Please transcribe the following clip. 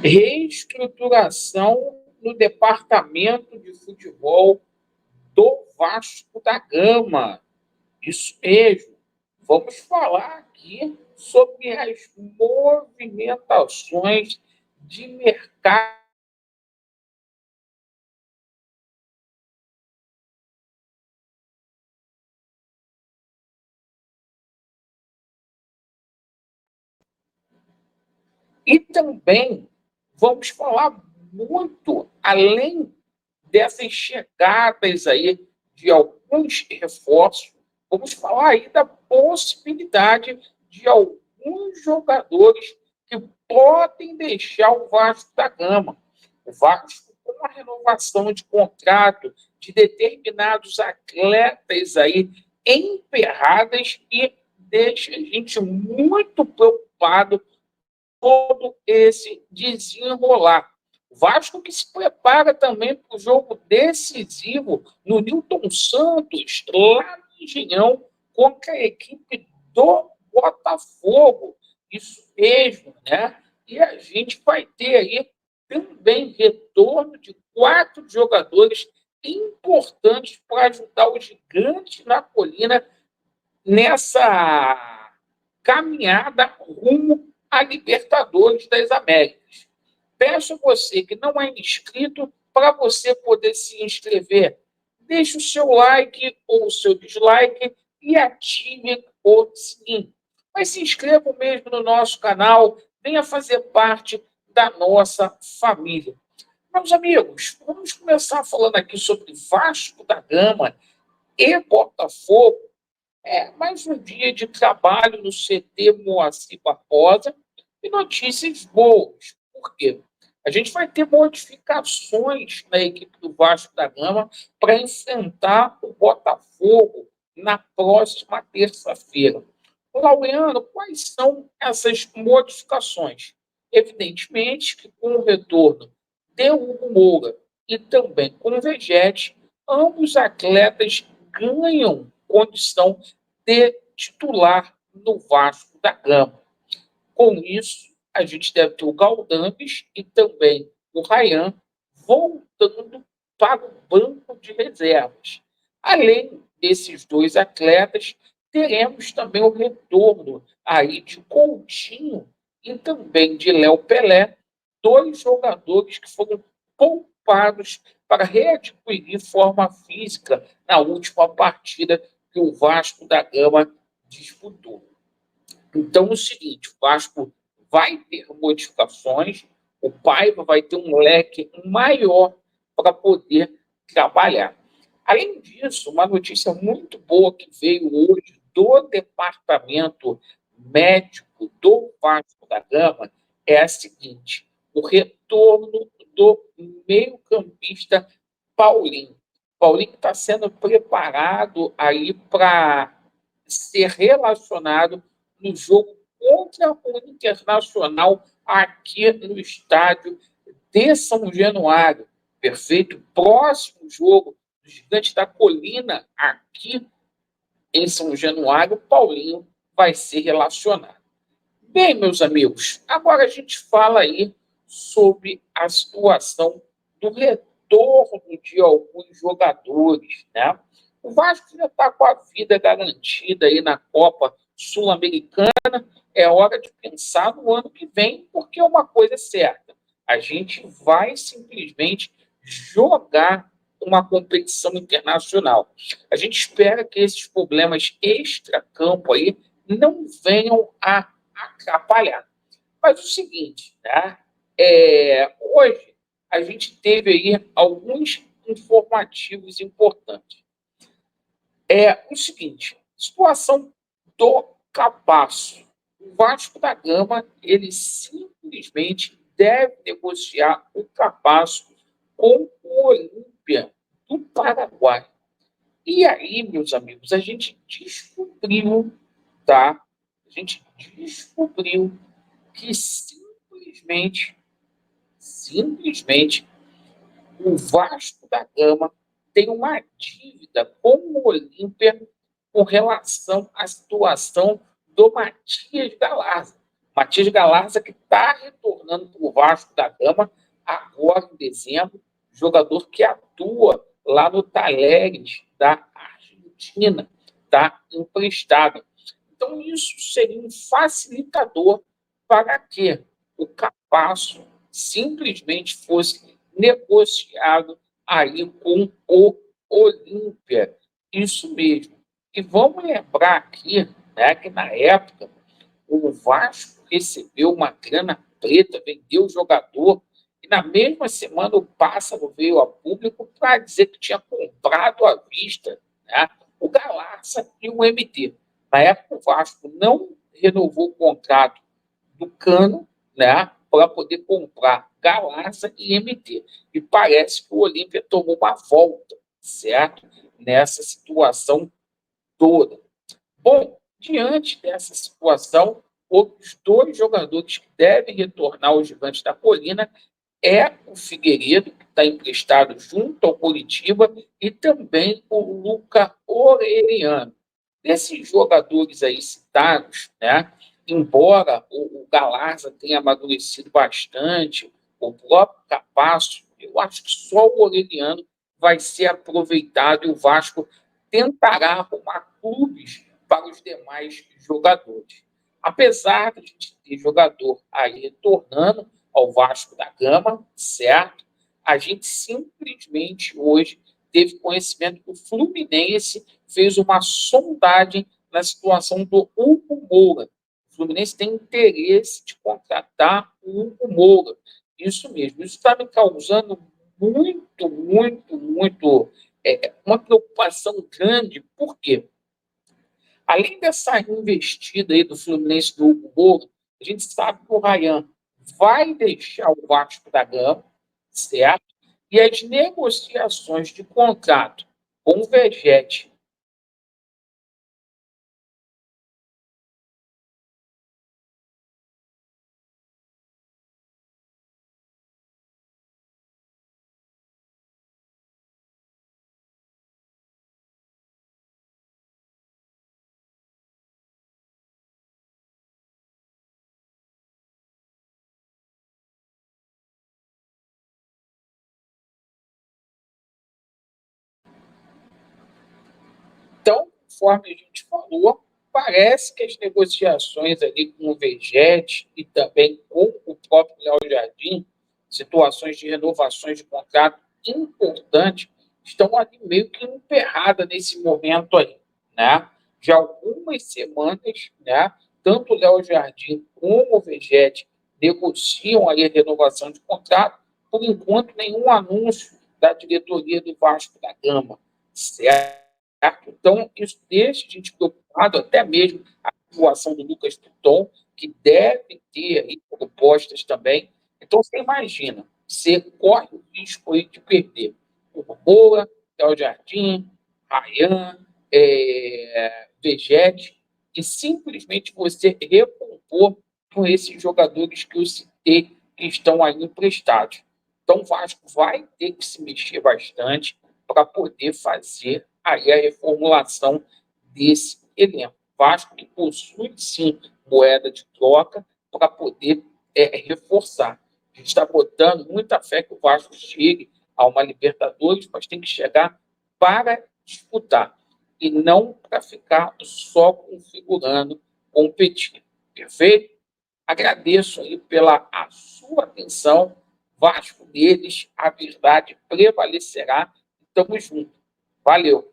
Reestruturação no departamento de futebol do Vasco da Gama. Isso mesmo. Vamos falar aqui sobre as movimentações de mercado e também vamos falar muito além dessas chegadas aí de alguns reforços. Vamos falar aí da possibilidade de alguns jogadores que podem deixar o Vasco da Gama. O Vasco, com a renovação de contrato de determinados atletas aí emperradas, e deixa a gente muito preocupado todo esse desenrolar. O Vasco que se prepara também para o jogo decisivo no Newton Santos, lá no Engenhão, contra a equipe do Botafogo. Isso mesmo, né? E a gente vai ter aí também retorno de 4 jogadores importantes para ajudar os gigantes na colina nessa caminhada rumo a Libertadores das Américas. Peço a você que não é inscrito para você poder se inscrever. Deixe o seu like ou o seu dislike e ative o sininho. Mas se inscreva mesmo no nosso canal, venha fazer parte da nossa família. Meus amigos, vamos começar falando aqui sobre Vasco da Gama e Botafogo. Mais um dia de trabalho no CT Moacir Barbosa e notícias boas. Por quê? A gente vai ter modificações na equipe do Vasco da Gama para enfrentar o Botafogo na próxima terça-feira. Laureano, quais são essas modificações? Evidentemente que com o retorno de Hugo Moura e também com o Vegete, ambos atletas ganham condição de titular no Vasco da Gama. Com isso, a gente deve ter o Galdames e também o Ryan voltando para o banco de reservas. Além desses dois atletas, teremos também o retorno aí de Coutinho e também de Léo Pelé, dois jogadores que foram poupados para readquirir forma física na última partida que o Vasco da Gama disputou. Então, é o seguinte, o Vasco vai ter modificações, o Paiva vai ter um leque maior para poder trabalhar. Além disso, uma notícia muito boa que veio hoje do departamento médico do Vasco da Gama é a seguinte: o retorno do meio-campista Paulinho. Paulinho está sendo preparado aí para ser relacionado no jogo contra o Internacional aqui no estádio de São Januário. Perfeito? Próximo jogo do Gigante da Colina aqui em São Januário, Paulinho vai ser relacionado. Bem, meus amigos, agora a gente fala aí sobre a situação do retorno de alguns jogadores, né? O Vasco já está com a vida garantida aí na Copa Sul-Americana. É hora de pensar no ano que vem, porque uma coisa é certa: a gente vai simplesmente jogar uma competição internacional. A gente espera que esses problemas extra-campo aí não venham a atrapalhar. Mas o seguinte, né? Hoje a gente teve aí alguns informativos importantes. O seguinte, situação do Cabaço. O Vasco da Gama, ele simplesmente deve negociar o Cabaço com o Olímpia do Paraguai. E aí, meus amigos, a gente descobriu, tá? A gente descobriu que simplesmente, o Vasco da Gama tem uma dívida com o Olímpia com relação à situação do Matias Galarza. Matias Galarza, que está retornando para o Vasco da Gama agora em dezembro, jogador que atua lá no Talleres da Argentina, está emprestado. Então, isso seria um facilitador para que o Capasso simplesmente fosse negociado aí com o Olímpia. Isso mesmo. E vamos lembrar aqui, né, que na época o Vasco recebeu uma grana preta, vendeu o jogador, e na mesma semana o Pássaro veio a público para dizer que tinha comprado à vista, né, o Galarça e o MT. Na época, o Vasco não renovou o contrato do Cano, né, para poder comprar Galarça e MT. E parece que o Olímpia tomou uma volta, certo? Nessa situação toda. Bom, diante dessa situação, outros dois jogadores que devem retornar aos Gigantes da Colina é o Figueiredo, que está emprestado junto ao Coritiba, e também o Luca Orellano. Desses jogadores aí citados, né, embora o Galarza tenha amadurecido bastante, o próprio Capasso, eu acho que só o Orellano vai ser aproveitado e o Vasco tentará arrumar clubes para os demais jogadores. Apesar de a gente ter jogador aí retornando ao Vasco da Gama, certo? A gente simplesmente hoje teve conhecimento que o Fluminense fez uma sondagem na situação do Hugo Moura. O Fluminense tem interesse de contratar o Hugo Moura. Isso mesmo. Isso está me causando muito uma preocupação grande. Por quê? Além dessa investida aí do Fluminense do Hugo Moura, a gente sabe que o Ryan vai deixar o Vasco da Gama, certo? E as negociações de contrato com o Vegete. Então, conforme a gente falou, parece que as negociações ali com o Vegete e também com o próprio Léo Jardim, situações de renovações de contrato importantes, estão ali meio que emperradas nesse momento aí, né? De algumas semanas, né? Tanto o Léo Jardim como o Vegete negociam aí a renovação de contrato, por enquanto nenhum anúncio da diretoria do Vasco da Gama, certo? Então, isso deixa a gente preocupado, até mesmo a situação do Lucas Piton, que deve ter aí propostas também. Então, você imagina, você corre o risco aí de perder o Boa, El Jardim, Ryan, Vegete, e simplesmente você recompor com esses jogadores que eu citei que estão aí emprestados. Então, o Vasco vai ter que se mexer bastante para poder fazer aí a reformulação desse elenco. Vasco que possui, sim, moeda de troca para poder reforçar. A gente está botando muita fé que o Vasco chegue a uma Libertadores, mas tem que chegar para disputar e não para ficar só configurando, competindo. Perfeito? Agradeço aí pela a sua atenção. Vasco deles, a verdade prevalecerá. Estamos juntos. Valeu.